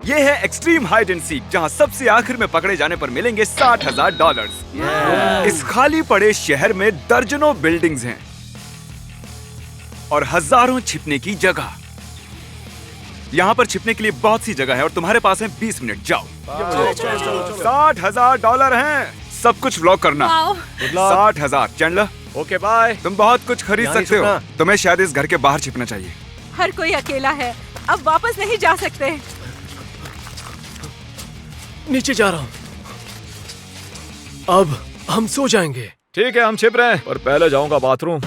ये है extreme hide and seek, जहाँ सबसे आखिर में पकड़े जाने पर मिलेंगे $60,000। इस खाली पड़े शहर में दर्जनों बिल्डिंग्स हैं और हजारों छिपने की जगह। यहाँ पर छिपने के लिए बहुत सी जगह है और तुम्हारे पास है 20 मिनट। जाओ। $60,000 हैं। सब कुछ व्लॉग करना। 60,000। Chandler, okay bye. तुम बहुत कुछ खरीद सकते हो। तुम्हें शायद इस घर के बाहर छिपना चाहिए। हर कोई अकेला है, अब वापस नहीं जा सकते। नीचे जा रहा हूँ। अब हम सो जाएंगे। ठीक है, हम छिप रहे हैं, पर पहले जाऊंगा बाथरूम।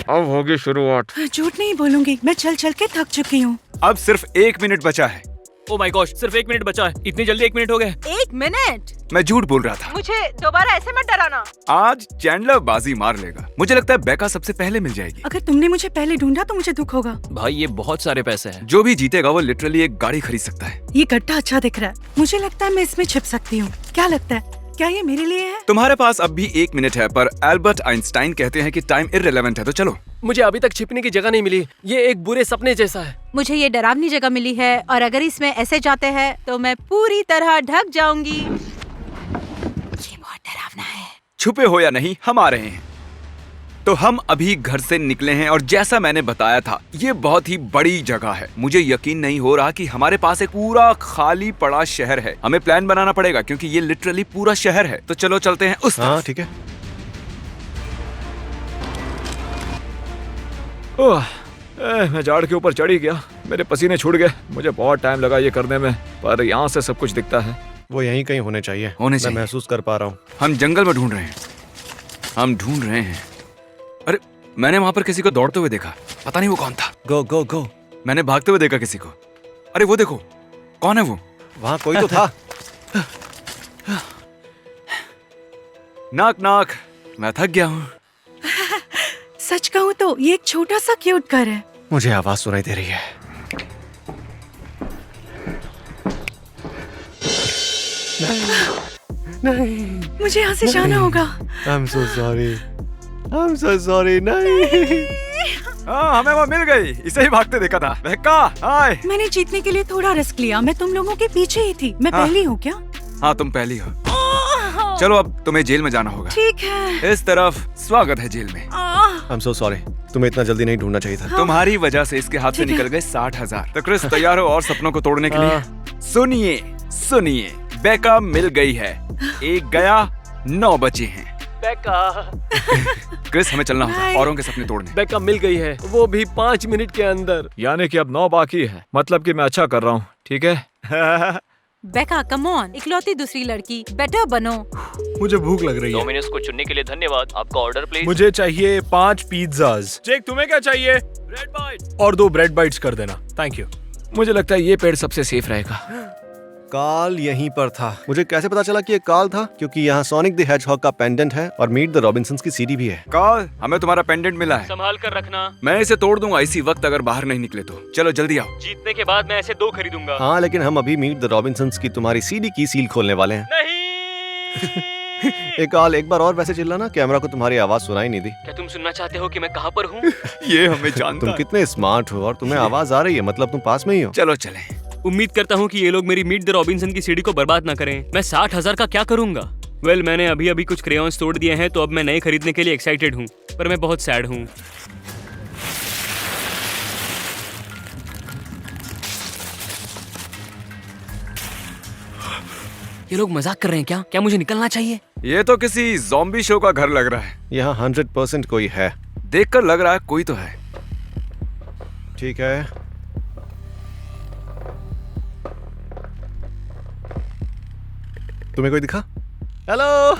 अब होगी शुरुआत। झूठ नहीं बोलूंगी, मैं चल चल के थक चुकी हूँ। अब सिर्फ 1 मिनट बचा है। ओ माय गॉश, सिर्फ 1 मिनट बचा है। इतनी जल्दी 1 मिनट हो गए? 1 मिनट? मैं झूठ बोल रहा था। मुझे दोबारा ऐसे मत डराना। आज चैंडलर बाजी मार लेगा। मुझे लगता है बेका सबसे पहले मिल जाएगी। अगर तुमने मुझे पहले ढूंढा तो मुझे दुख होगा। भाई ये बहुत सारे पैसे हैं। जो भी जीतेगा वो लिटरली एक गाड़ी खरीद सकता है। ये गड्ढा अच्छा दिख रहा है, मुझे लगता है मैं इसमें छिप सकती हूँ। क्या लगता है, क्या ये मेरे लिए है? तुम्हारे पास अब भी 1 मिनट है, पर एल्बर्ट आइंस्टाइन कहते हैं कि टाइम इररिलेवेंट है, तो चलो। मुझे अभी तक छिपने की जगह नहीं मिली। ये एक बुरे सपने जैसा है। मुझे ये डरावनी जगह मिली है और अगर इसमें ऐसे जाते हैं तो मैं पूरी तरह ढक जाऊंगी। ये बहुत डरावना है। छुपे हो या नहीं, हम आ रहे हैं। तो हम अभी घर से निकले हैं और जैसा मैंने बताया था, ये बहुत ही बड़ी जगह है। मुझे यकीन नहीं हो रहा कि हमारे पास एक पूरा खाली पड़ा शहर है। हमें प्लान बनाना पड़ेगा क्योंकि ये लिटरली पूरा शहर है। तो चलो चलते हैं उस तरफ। हाँ ठीक है। मैं झाड़ के ऊपर चढ़ ही गया। मेरे पसीने छूट गए। मुझे बहुत टाइम लगा ये करने में, पर यहाँ से सब कुछ दिखता है। वो यहीं कहीं होने चाहिए। होने चाहिए। मैं महसूस कर पा रहा हूँ। हम जंगल में ढूंढ रहे हैं। हम ढूंढ रहे हैं। अरे, मैंने वहां पर किसी को दौड़ते हुए देखा। पता नहीं वो कौन था। गो गो गो। मैंने भागते हुए देखा किसी को। अरे वो देखो, कौन है वो? वहाँ कोई तो था। नाक नाक। मैं थक गया हूँ। सच कहूँ तो ये एक छोटा सा क्यूट घर है। मुझे आवाज सुनाई दे रही है। नहीं, मुझे यहाँ से जाना होगा। I'm so sorry. I'm so sorry. नहीं। हाँ, हमें वो मिल गई। इसे ही भागते देखा था। बेका, हाय। मैंने जीतने के लिए थोड़ा रिस्क लिया। मैं तुम लोगों के पीछे ही थी। मैं पहली हूँ क्या? हाँ, तुम पहली हो। चलो अब तुम्हें जेल में जाना होगा। ठीक है। इस तरफ स्वागत है जेल में। I'm so sorry. तुम्हें इतना जल्दी नहीं ढूंढना चाहिए था। तुम्हारी वजह से इसके हाथ से निकल गए 60,000। तो क्रिस तैयार हो और सपनों को तोड़ने के लिए? सुनिए सुनिए, बेका मिल गई है। 1 गया, 9 बचे हैं। बेका। क्रिस, हमें चलना होगा Bye. औरों के सपने तोड़ने। बेका मिल गई है, वो भी 5 मिनट के अंदर। यानी कि अब 9 बाकी है। मतलब कि मैं अच्छा कर रहा हूँ, ठीक है। बेका, कम ऑन, इकलौती दूसरी लड़की, बेटर बनो। मुझे भूख लग रही है। डोमिनोज को चुनने के लिए धन्यवाद। आपका ऑर्डर प्लीज। मुझे चाहिए 5 पिज्जाज। जेक, तुम्हें क्या चाहिए? Bread bite. और 2 ब्रेड बाइट्स कर देना। Thank you. मुझे लगता है ये पेड़ सबसे सेफ रहेगा। काल यहीं पर था। मुझे कैसे पता चला कि ये काल था? क्योंकि यहाँ सोनिक द हेजहॉग का पेंडेंट है और मीट द रॉबिन्सन्स की सीडी भी है। कॉल, हमें तुम्हारा पेंडेंट मिला है। संभाल कर रखना। मैं इसे तोड़ दूंगा इसी वक्त अगर बाहर नहीं निकले तो। चलो जल्दी आओ। जीतने के बाद मैं ऐसे 2 खरीदूंगा। हाँ, लेकिन हम अभी मीट द रॉबिन्सन्स की तुम्हारी सीडी की सील खोलने वाले हैं। नहीं। एक काल, एक बार और वैसे चिल्लाना। कैमरा को तुम्हारी आवाज सुनाई नहीं दी। क्या तुम सुनना चाहते हो कि मैं कहाँ पर हूँ? ये हमें जानता तुम है। कितने स्मार्ट हो और तुम्हें आवाज आ रही है, मतलब तुम पास में ही हो। चलो चलें। उम्मीद करता हूँ कि ये लोग मेरी मीट द रॉबिन्सन की सीडी को बर्बाद ना करें। मैं 60,000 का क्या करूंगा? वेल, मैंने अभी अभी कुछ क्रेयॉन्स तोड़ दिए हैं, तो अब मैं नए खरीदने के लिए एक्साइटेड हूँ, पर मैं बहुत सैड हूँ। ये लोग मजाक कर रहे हैं क्या? क्या मुझे निकलना चाहिए? ये तो किसी ज़ॉम्बी शो का घर लग रहा है। यहाँ 100% कोई है। देखकर लग रहा है कोई तो है। ठीक है। तुम्हें कोई दिखा? हेलो।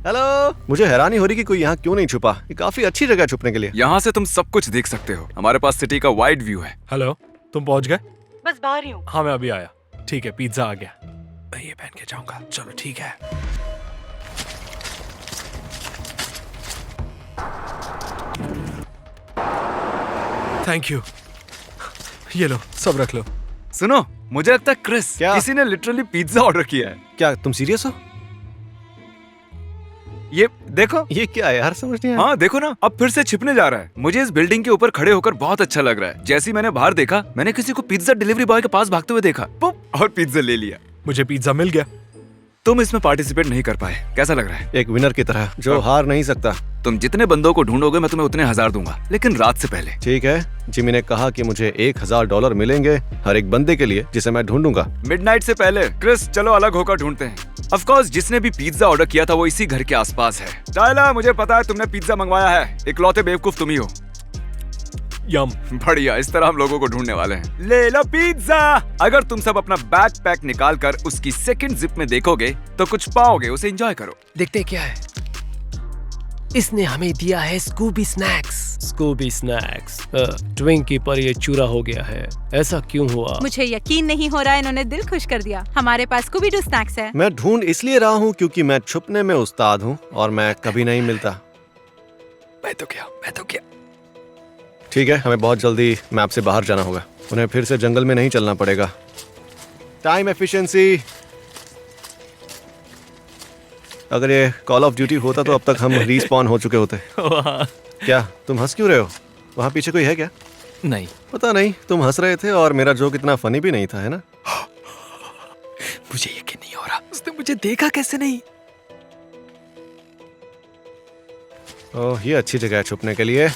हेलो। मुझे हैरानी हो रही कि कोई यहाँ क्यों नहीं छुपा। ये काफी अच्छी जगह है छुपने के लिए। यहाँ से तुम सब कुछ देख सकते हो। हमारे पास सिटी का वाइड व्यू है। हेलो, तुम पहुंच गए? बस बाहर ही हूँ। हाँ, मैं अभी आया। ठीक है, पिज्जा आ गया। मैं ये पहन के जाऊंगा। चलो ठीक है। Thank you. ये लो, सब रख लो। सुनो, मुझे लगता है क्रिस, क्या? किसी ने लिटरली पिज्जा ऑर्डर किया है। क्या तुम सीरियस हो? ये देखो। ये क्या है यार, समझ नहीं आया। हाँ देखो ना, अब फिर से छिपने जा रहा है। मुझे इस बिल्डिंग के ऊपर खड़े होकर बहुत अच्छा लग रहा है। जैसे ही मैंने बाहर देखा, मैंने किसी को पिज्जा डिलीवरी बॉय के पास भागते हुए देखा, पुप, और पिज्जा ले लिया। मुझे पिज्जा मिल गया। तुम इसमें पार्टिसिपेट नहीं कर पाए, कैसा लग रहा है? एक विनर की तरह जो हार नहीं सकता। तुम जितने बंदों को ढूंढोगे मैं तुम्हें उतने 1000 दूंगा, लेकिन रात से पहले। ठीक है, जिमी ने कहा कि मुझे $1000 मिलेंगे हर एक बंदे के लिए जिसे मैं ढूंढूंगा। मिडनाइट से पहले। क्रिस, चलो अलग होकर ढूंढते हैं। ऑफ कोर्स जिसने भी पिज्जा ऑर्डर किया था वो इसी घर के आसपास है। टाइलर, मुझे पता है तुमने पिज्जा मंगवाया है। इकलौते बेवकूफ तुम ही हो। यम। बढ़िया, इस तरह हम लोगों को ढूंढने वाले हैं। ले लो पिज्जा। अगर तुम सब अपना बैकपैक निकाल कर उसकी सेकंड जिप में देखोगे तो कुछ पाओगे, उसे एंजॉय करो। देखते क्या है। इसने हमें दिया है Scooby snacks. Scooby snacks. Twinkie पर ये चूरा हो गया है, ऐसा क्यों हुआ? मुझे यकीन नहीं हो रहा है, इन्होंने दिल खुश कर दिया। हमारे पास स्कूबी डू स्नैक्स है। मैं ढूंढ इसलिए रहा हूँ क्योंकि मैं छुपने में उस्ताद हूँ और मैं कभी नहीं मिलता। मैं तो क्या। ठीक है, हमें बहुत जल्दी मैप से बाहर जाना होगा। उन्हें फिर से जंगल में नहीं चलना पड़ेगा। Time efficiency. अगर ये कॉल ऑफ ड्यूटी होता तो अब तक हम रीस्पॉन हो चुके होते। क्या तुम हंस क्यों रहे हो? वहाँ पीछे कोई है क्या? नहीं, पता नहीं, तुम हंस रहे थे और मेरा जोक इतना फनी भी नहीं था, है ना? मुझे यकीन नहीं हो रहा, उसने मुझे देखा कैसे नहीं? ओह, ये अच्छी जगह है छुपने के लिए।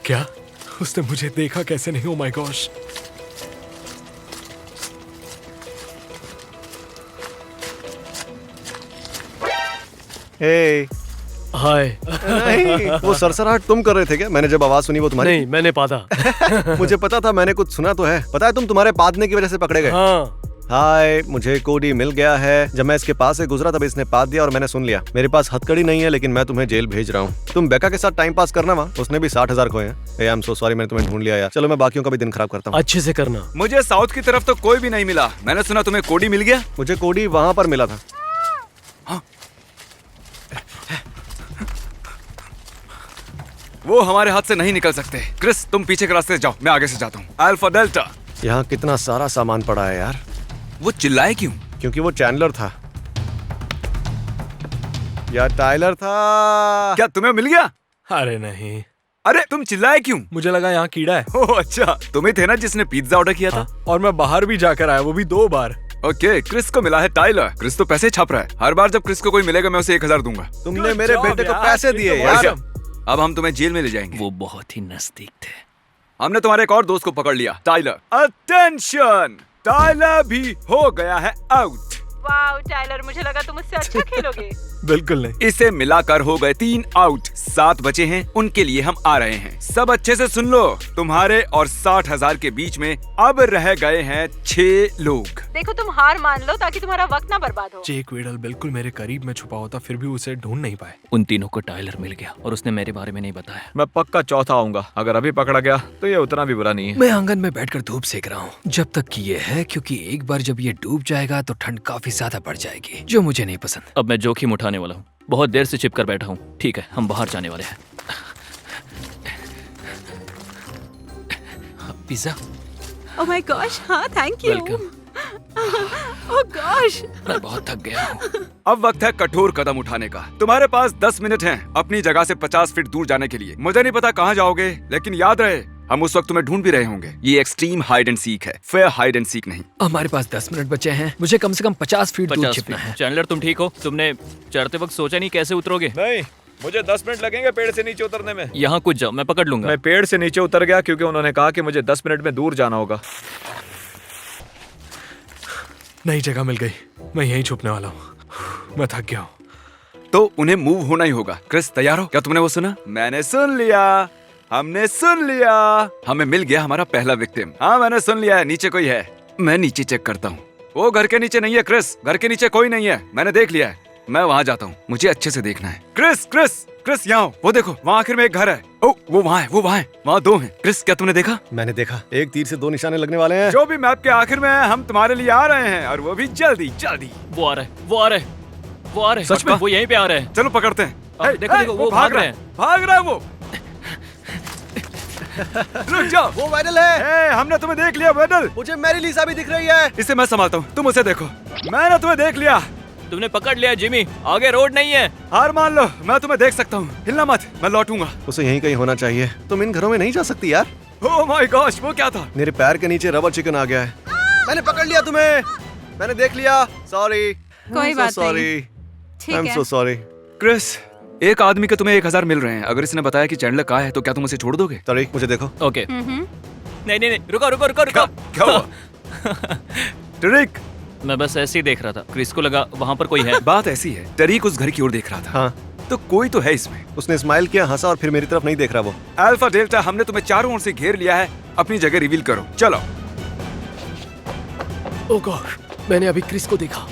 क्या उसने मुझे देखा कैसे नहीं? Oh my gosh. Hey hi. नहीं, वो सरसराहट तुम कर रहे थे क्या? मैंने जब आवाज सुनी वो तुम्हारी। नहीं, मैंने पादा। मुझे पता था, मैंने कुछ सुना तो है। पता है तुम तुम्हारे पादने की वजह से पकड़े गए। हाँ। हाय, मुझे कोडी मिल गया है। जब मैं इसके पास से गुजरा तब इसने पाद दिया और मैंने सुन लिया। मेरे पास हथकड़ी नहीं है लेकिन मैं तुम्हें जेल भेज रहा हूँ। तुम बेका के साथ टाइम पास करना वहाँ। उसने भी 60,000 खोए हैं। आई एम सो सॉरी, मैंने तुम्हें ढूंढ लिया यार। चलो मैं बाकियों का भी दिन खराब करता हूँ। अच्छे से करना। मुझे साउथ की तरफ तो कोई भी नहीं मिला। मैंने सुना तुम्हें कोडी मिल गया। मुझे कोडी वहाँ पर मिला था। वो हमारे हाथ से नहीं निकल सकते। क्रिस, तुम पीछे के रास्ते से जाओ, मैं आगे से जाता हूँ। Alpha delta. यहाँ कितना सारा सामान पड़ा है यार। वो चिल्लाए क्यों? क्योंकि वो चैंडलर था या टाइलर था। क्या तुम्हें मिल गया? अरे नहीं। अरे तुम चिल्लाए क्यों? मुझे लगा यहाँ कीड़ा है। ओह अच्छा, तुम ही थे ना जिसने पिज्जा ऑर्डर किया था? हाँ, और मैं बाहर भी जाकर आया, वो भी 2 बार। ओके, क्रिस को मिला है टाइलर। क्रिस तो पैसे छाप रहा है। हर बार जब क्रिस को कोई मिलेगा मैं उसे 1000 दूंगा। तुमने मेरे job बेटे को यार, पैसे दिए ये तो यार। अब हम तुम्हें जेल में ले जाएंगे। वो बहुत ही नजदीक थे। हमने तुम्हारे एक और दोस्त को पकड़ लिया, टाइलर। अटेंशन, टाइलर भी हो गया है आउट। वाओ टाइलर, मुझे लगा तुम मुझसे अच्छा खेलोगे। बिल्कुल नहीं। इसे मिलाकर हो गए 3 आउट। 7 बचे हैं, उनके लिए हम आ रहे हैं। सब अच्छे से सुन लो, तुम्हारे और 60,000 के बीच में अब रह गए हैं 6 लोग। देखो तुम हार मान लो ताकि तुम्हारा वक्त ना बर्बाद हो। जेक वेडल बिल्कुल मेरे करीब में छुपा होता, फिर भी उसे ढूंढ नहीं पाए। उन तीनों को टाइलर मिल गया और उसने मेरे बारे में नहीं बताया। मैं पक्का चौथा आऊंगा। अगर अभी पकड़ा गया तो ये उतना भी बुरा नहीं है। मैं आंगन में बैठकर धूप सेक रहा हूँ जब तक कि ये है, क्योंकि एक बार जब ये डूब जाएगा तो ठंड काफी ज्यादा बढ़ जाएगी, जो मुझे नहीं पसंद। अब मैं जोखिम उठाने वाला हूँ। बहुत देर से छिप कर बैठा हूँ। ठीक है, हम बाहर जाने वाले हैं। पिज्जा। ओह माय गॉश, हाँ thank you. Welcome. Oh gosh. मैं बहुत थक गया हूँ। अब वक्त है कठोर कदम उठाने का। तुम्हारे पास 10 मिनट हैं अपनी जगह से 50 फीट दूर जाने के लिए। मुझे नहीं पता कहाँ जाओगे, लेकिन याद रहे हम उस वक्त तुम्हें ढूंढ भी रहे होंगे। ये एक्सट्रीम हाइड एंड सीक है, फेयर हाइड एंड सीक नहीं। हमारे पास 10 मिनट बचे हैं। मुझे कम से कम 50 फीट दूर छिपना है। चैंडलर, तुम ठीक हो? तुमने चढ़ते वक्त सोचा नहीं कैसे उतरोगे? नहीं, मुझे 10 मिनट लगेंगे पेड़ से नीचे उतरने में। यहाँ कुछ जाओ, मैं पकड़ लूंगा। मैं पेड़ से नीचे उतर गया क्योंकि उन्होंने कहा कि मुझे 10 मिनट में दूर जाना होगा। नई जगह मिल गई, मैं यहीं छुपने वाला हूँ। मैं थक गया हूँ। तो उन्हें मूव होना ही होगा। क्रिस, तैयार हो? क्या तुमने वो सुना? मैंने सुन लिया, हमने सुन लिया। हमें मिल गया हमारा पहला विक्टिम। हाँ मैंने सुन लिया है, नीचे कोई है। मैं नीचे चेक करता हूँ। वो घर के नीचे नहीं है क्रिस, घर के नीचे कोई नहीं है। मैंने देख लिया है, मैं वहाँ जाता हूँ। मुझे अच्छे से देखना है। क्रिस क्रिस क्रिस, यहाँ हो। वो देखो, वहाँ आखिर में एक घर है। ओ, वो वहाँ है, वो वहाँ है, वहाँ 2 हैं। क्रिस, क्या तुमने देखा? मैंने देखा, एक तीर से 2 निशाने लगने वाले हैं। जो भी मैप के आखिर में है, हम तुम्हारे लिए आ रहे हैं, और वो भी जल्दी जल्दी। वो आ रहे, वो आ रहे, वो आ रहे। सच में? वो यहीं पे आ रहे हैं। चलो पकड़ते हैं। देखो, देखो, वो भाग रहे हैं। भाग रहा है वो। रुक जाओ। वो वेडल है। हमने तुम्हें देख लिया वेडल। मुझे मैरी लिसा भी दिख रही है। इसे मैं संभालता हूँ, तुम उसे देखो। मैंने तुम्हें देख लिया। तुमने पकड़ लिया जिमी, आगे रोड नहीं है। हार मान लो, मैं तुम्हें देख सकता हूँ। हिलना मत, मैं लौटूंगा। उसे यहीं कहीं होना चाहिए। तुम इन घरों में नहीं जा सकती यार। ओह माय गॉश, वो क्या था? मेरे पैर के नीचे रबर चिकन आ गया है। मैंने पकड़ लिया तुम्हें। मैंने देख लिया। सॉरी। कोई बात नहीं। सॉरी। ठीक I'm है। so sorry। क्रिस, एक आदमी के तुम्हें 1000 मिल रहे हैं। अगर इसने बताया कि चैंडलर कहाँ है तो क्या तुम उसे छोड़ दोगे? तारीख मुझे देखो। ओके। नहीं नहीं नहीं, रुको रुको रुको रुको। क्या हुआ? टरिक, मैं बस ऐसे ही देख रहा था, क्रिस को लगा वहाँ पर कोई है। बात ऐसी है, टरिक उस घर की ओर देख रहा था। हाँ, तो कोई तो है इसमें। उसने स्माइल किया, हंसा और फिर मेरी तरफ नहीं देख रहा वो। अल्फा डेल्टा, हमने तुम्हें चारों ओर से घेर लिया है। अपनी जगह रिवील करो, चलो। ओह गॉड, मैंने अभी क्रिस को देखा।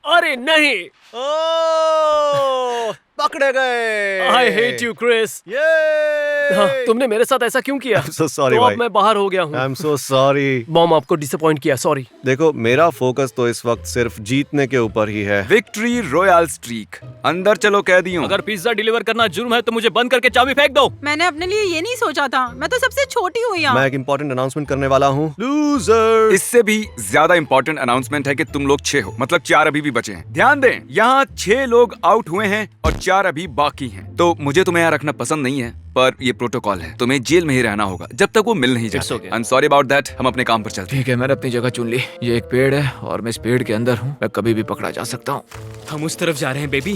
अरे नहीं, ओह, पकड़े गए। I hate you Chris. ये तुमने मेरे साथ ऐसा क्यों किया? I'm so sorry तो भाई। अब मैं बाहर हो गया हूँ। I'm so sorry। मॉम आपको डिसअपॉइंट किया, सॉरी। देखो, मेरा फोकस तो इस वक्त सिर्फ जीतने के ऊपर ही है। Victory royal streak. अंदर चलो कैदियों। अगर पिज्जा डिलीवर करना जुर्म है तो मुझे बंद करके चाबी फेंक दो। मैंने अपने लिए ये नहीं सोचा था। मैं तो सबसे छोटी हूँ यहाँ। मैं एक इम्पोर्टेंट अनाउंसमेंट करने वाला हूँ। लूजर। इससे भी ज्यादा इंपॉर्टेंट अनाउंसमेंट है कि तुम लोग 6 हो, मतलब 4 अभी भी बचे हैं। ध्यान दें, यहाँ 6 लोग आउट हुए हैं और 4 अभी बाकी हैं। तो मुझे तुम्हें यहाँ रखना पसंद नहीं है, पर ये प्रोटोकॉल है। तुम्हें जेल में ही रहना होगा जब तक वो मिल नहीं It's जाते। okay। I am sorry about that. हम अपने काम पर चलते हैं। ठीक है, मैंने अपनी जगह चुन ली। ये एक पेड़ है और मैं इस पेड़ के अंदर हूँ। मैं कभी भी पकड़ा जा सकता हूँ। हम उस तरफ जा रहे हैं बेबी।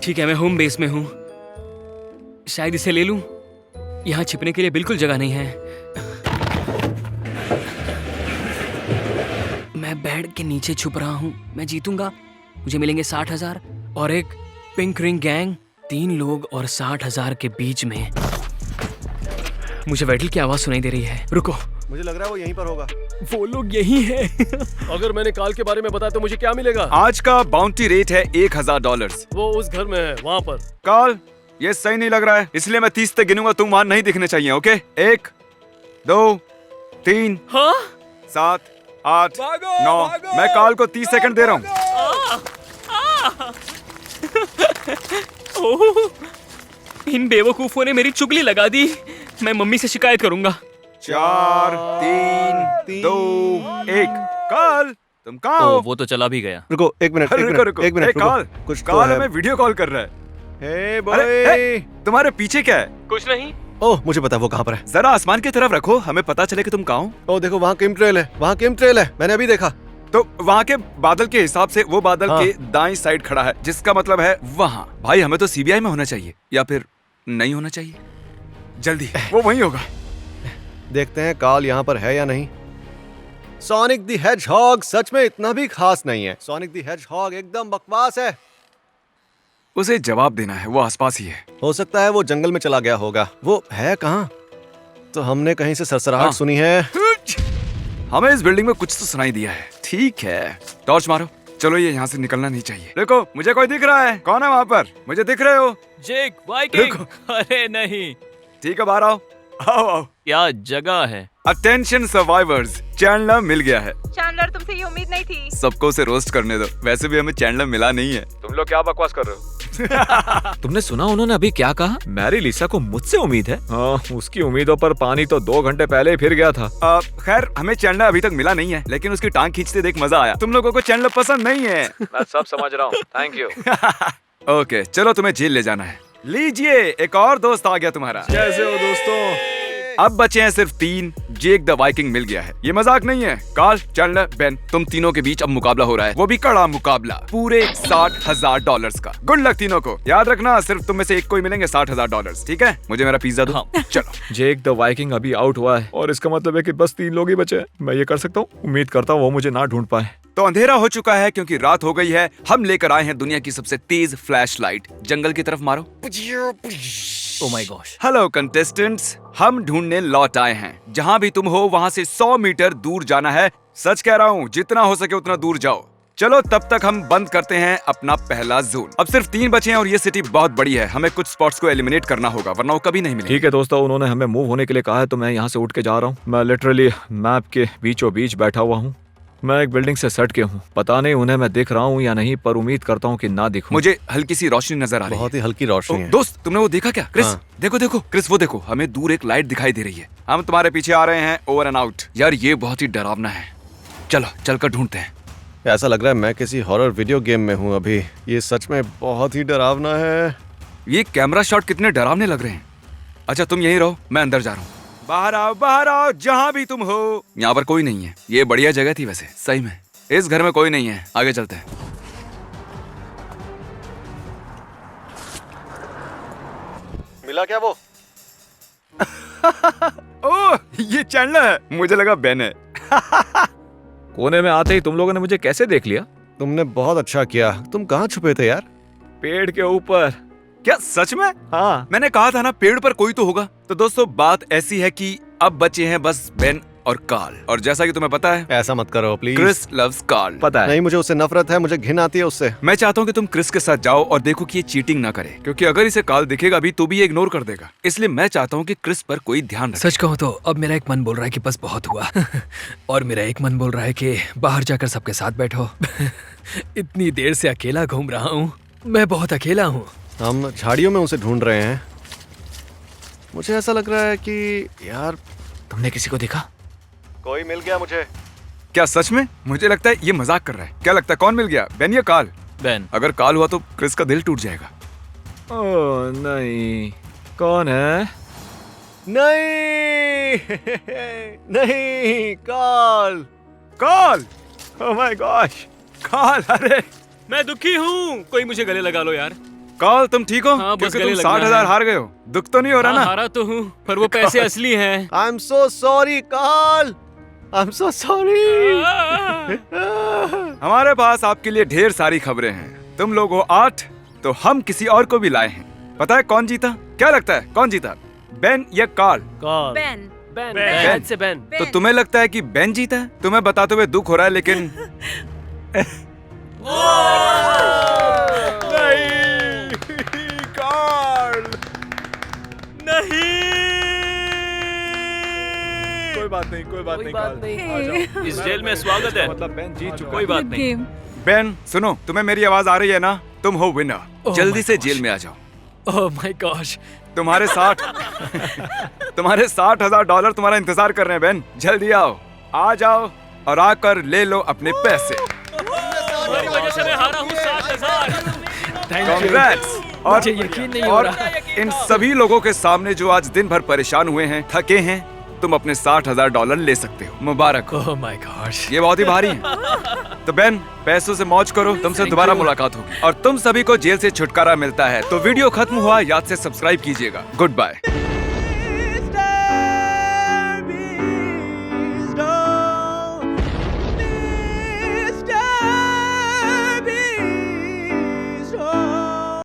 ठीक है, मैं होम बेस में हूँ। शायद इसे ले लूं। यहाँ छिपने के लिए बिल्कुल जगह नहीं है। मैं बेड के नीचे छुप रहा हूँ। मैं जीतूंगा। मुझे मिलेंगे 60,000 और एक पिंक रिंग गैंग। 3 लोग और 60,000 के बीच में। मुझे वेडल की आवाज सुनाई दे रही है। रुको, मुझे लग रहा है वो यहीं पर होगा। वो लोग यही हैं। अगर मैंने काल के बारे में बताया तो मुझे क्या मिलेगा? आज का बाउंटी रेट है $1000। वो उस घर में है, वहाँ पर। कॉल, ये सही नहीं लग रहा है, इसलिए मैं 30 तक गिनूंगा। तुम वहां नहीं दिखने चाहिए। ओके, 1 2 3 हाँ? 7 8 9। मैं कॉल को 30 सेकंड दे रहा हूँ। ओह, इन बेवकूफों ने मेरी चुगली लगा दी। मैं मम्मी से शिकायत करूंगा। 4 3 2 1। कॉल, तुम कहाँ ओ, हो? वो तो चला भी गया। रुको, एक मिनट, अरे एक रुको मिनट, रुको। एक मिनट, कॉल, रुको। कुछ तो कॉल है। हमें वीडियो कॉल कर रहा है। हे अरे, बॉय। तुम्हारे पीछे क्या है? कुछ नहीं। ओह, मुझे पता है वो कहाँ पर है। जरा आसमान की तरफ रखो, हमें पता चले कि तुम कहाँ हो। ओह देखो, वहाँ किम ट्रेल है। वहाँ किम ट्रेल है, मैंने अभी देखा। तो वहाँ के बादल के हिसाब से वो बादल हाँ। के दाईं साइड खड़ा है, जिसका मतलब है वहाँ। भाई, हमें तो सीबीआई में होना चाहिए या फिर नहीं होना चाहिए। जल्दी, वो वहीं होगा। देखते हैं काल यहाँ पर है या नहीं। सोनिक द हेजहॉग सच में इतना भी खास नहीं है। सोनिक द हेजहॉग एकदम बकवास है। उसे जवाब देना है, वो आसपास ही है। हो सकता है वो जंगल में चला गया होगा। वो है कहाँ? तो हमने कहीं से सरसराहट हाँ। सुनी है। हमें इस बिल्डिंग में कुछ तो सुनाई दिया है। ठीक है, टॉर्च मारो। चलो, ये यहाँ से निकलना नहीं चाहिए। देखो, मुझे कोई दिख रहा है। कौन है वहाँ पर? मुझे दिख रहे हो? जेक वाइकिंग। रुको। अरे नहीं, ठीक है, बाहर आओ। आओ आओ। क्या जगह है। अटेंशन सर्वाइवर्स, चैंडलर मिल गया है। चैंडलर, तुमसे ये उम्मीद नहीं थी। सबको उसे रोस्ट करने दो। वैसे भी हमें चैंडलर मिला नहीं है। तुम लोग क्या बकवास कर रहे हो? तुमने सुना उन्होंने अभी क्या कहा? मैरी लिसा को मुझसे उम्मीद है। हाँ, उसकी उम्मीदों पर पानी तो 2 घंटे पहले ही फिर गया था। खैर, हमें चैंडलर अभी तक मिला नहीं है, लेकिन उसकी टांग खींचते देख मजा आया। तुम लोगों को चैंडलर पसंद नहीं है। मैं सब समझ रहा हूँ, थैंक यू। ओके, चलो, तुम्हें जेल ले जाना है। लीजिए, एक और दोस्त आ गया तुम्हारा। कैसे हो दोस्तों? अब बचे हैं सिर्फ 3। जेक द वाइकिंग मिल गया है। ये मजाक नहीं है। कार्ल, चैंडलर, बेन, तुम तीनों के बीच अब मुकाबला हो रहा है, वो भी कड़ा मुकाबला, पूरे $60,000 का। गुड लक तीनों को। याद रखना, सिर्फ तुम में से एक को ही मिलेंगे $60,000। ठीक है? मुझे मेरा पिज्जा दो। हाँ। चलो। जेक द वाइकिंग अभी आउट हुआ है और इसका मतलब है कि बस 3 लोग ही बचे हैं। मैं ये कर सकता हूँ। उम्मीद करता हूँ वो मुझे ना ढूंढ पाए। तो अंधेरा हो चुका है क्योंकि रात हो गई है। हम लेकर आए हैं दुनिया की सबसे तेज फ्लैश लाइट। जंगल की तरफ मारो। ओ माय गॉश। हेलो कंटेस्टेंट्स, हम ढूंढने लौट आए हैं। जहां भी तुम हो वहां से 100 मीटर दूर जाना है। सच कह रहा हूं, जितना हो सके उतना दूर जाओ। चलो, तब तक हम बंद करते हैं अपना पहला जोन। अब सिर्फ 3 बचे हैं और ये सिटी बहुत बड़ी है। हमें कुछ स्पॉट्स को एलिमिनेट करना होगा, वरना वो कभी नहीं मिलेंगे। ठीक है दोस्तों, उन्होंने हमें मूव होने के लिए कहा है, तो मैं यहाँ से उठ के जा रहा हूँ। मैं लिटरली मैप के बीचों बीच बैठा हुआ हूँ। मैं एक बिल्डिंग से सट के हूँ। पता नहीं उन्हें मैं दिख रहा हूँ या नहीं, पर उम्मीद करता हूँ कि ना दिखूं। मुझे हल्की सी रोशनी नजर आ रही है। बहुत ही हल्की रोशनी है। दोस्त, तुमने वो देखा क्या? क्रिस, हाँ। देखो देखो क्रिस, वो देखो, हमें दूर एक लाइट दिखाई दे रही है। हम तुम्हारे पीछे आ रहे हैं, ओवर एंड आउट। यार ये बहुत ही डरावना है, चलो चलकर ढूंढते हैं। ऐसा लग रहा है मैं किसी हॉरर वीडियो गेम में हूँ अभी। ये सच में बहुत ही डरावना है। ये कैमरा शॉट कितने डरावने लग रहे हैं। अच्छा तुम यहीं रहो, मैं अंदर जा रहा हूँ। बाहर आओ जहां भी तुम हो। यहाँ पर कोई नहीं है। ये बढ़िया जगह थी वैसे, सही में। इस घर में कोई नहीं है, आगे चलते हैं। मिला क्या वो? ओह, ये चैंडलर है। मुझे लगा बेन है। कोने में आते ही तुम लोगों ने मुझे कैसे देख लिया? तुमने बहुत अच्छा किया। तुम कहाँ छुपे थे यार? पेड़ के ऊपर। क्या सच में? हाँ। मैंने कहा था ना, पेड़ पर कोई तो होगा। तो दोस्तों बात ऐसी है कि अब बचे हैं बस बेन और कार्ल। और जैसा कि तुम्हें पता है, ऐसा मत करो प्लीज। Chris loves Karl. पता है। नहीं, मुझे उससे नफरत है, मुझे घिन आती है उससे। मैं चाहता हूँ कि तुम क्रिस के साथ जाओ और देखो कि ये चीटिंग ना करे, क्योंकि अगर इसे कार्ल दिखेगा भी तो भी ये इग्नोर कर देगा। इसलिए मैं चाहता हूँ कि क्रिस पर कोई ध्यान रखे। सच कहूँ तो अब मेरा एक मन बोल रहा है कि बस बहुत हुआ और मेरा एक मन बोल रहा है कि बाहर जाकर सबके साथ बैठो इतनी देर से अकेला घूम रहा हूँ, मैं बहुत अकेला हूँ। हम झाड़ियों में उसे ढूंढ रहे हैं। मुझे ऐसा लग रहा है कि यार तुमने किसी को देखा? कोई मिल गया मुझे। क्या सच में? मुझे लगता है ये मजाक कर रहा है। क्या लगता है कौन मिल गया, बेन या कार्ल? बेन। अगर कार्ल हुआ तो क्रिस का दिल टूट जाएगा। ओह नहीं, कौन है? नहीं नहीं, Carl. Carl! Oh my gosh. Carl, अरे मैं दुखी हूँ, कोई मुझे गले लगा लो यार। कार्ल तुम ठीक हो? हाँ, बस क्योंकि गले तुम लगना 60,000 है। हार गए हो। दुख तो नहीं हो रहा ना? हारा तो हूँ, पर वो पैसे असली हैं। I am so sorry Carl, I am so sorry. हमारे पास आपके लिए ढेर सारी खबरें हैं। तुम लोग हो 8, तो हम किसी और को भी लाए हैं। पता है कौन जीता? क्या लगता है कौन जीता, बेन या कार्ल? बेन। बेन से बेन। तो तुम्हें लगता है कि बेन जीता है? तुम्हें बताते हुए दुख हो रहा है, लेकिन कोई बात नहीं, कोई बात नहीं, कार्ल। Hey. इस जेल में स्वागत है। मतलब बेन जीत चुका कोई है। बात नहीं। गेम। बेन सुनो, तुम्हें मेरी आवाज आ रही है ना? तुम हो विनर। Oh जल्दी my से gosh. जेल में आ जाओ। ओह माय गॉश। तुम्हारे $60,000 तुम्हारा इंतजार कर रहे हैं। बेन जल्दी आओ, आ जाओ और आकर ले लो अपने पैसे। तुम्हारी वजह से मैं हारा हूँ 60,000। Congrats! और मुझे यकीन नहीं हो और रहा। इन सभी लोगों के सामने जो आज दिन भर परेशान हुए हैं, थके हैं, तुम अपने $60,000 ले सकते हो। मुबारक हो। ओह माय गॉश। ये बहुत ही भारी है। तो बेन, पैसों से मौज करो, तुमसे दोबारा मुलाकात होगी और तुम सभी को जेल से छुटकारा मिलता है। तो वीडियो खत्म हुआ, याद से सब्सक्राइब कीजिएगा। Good bye.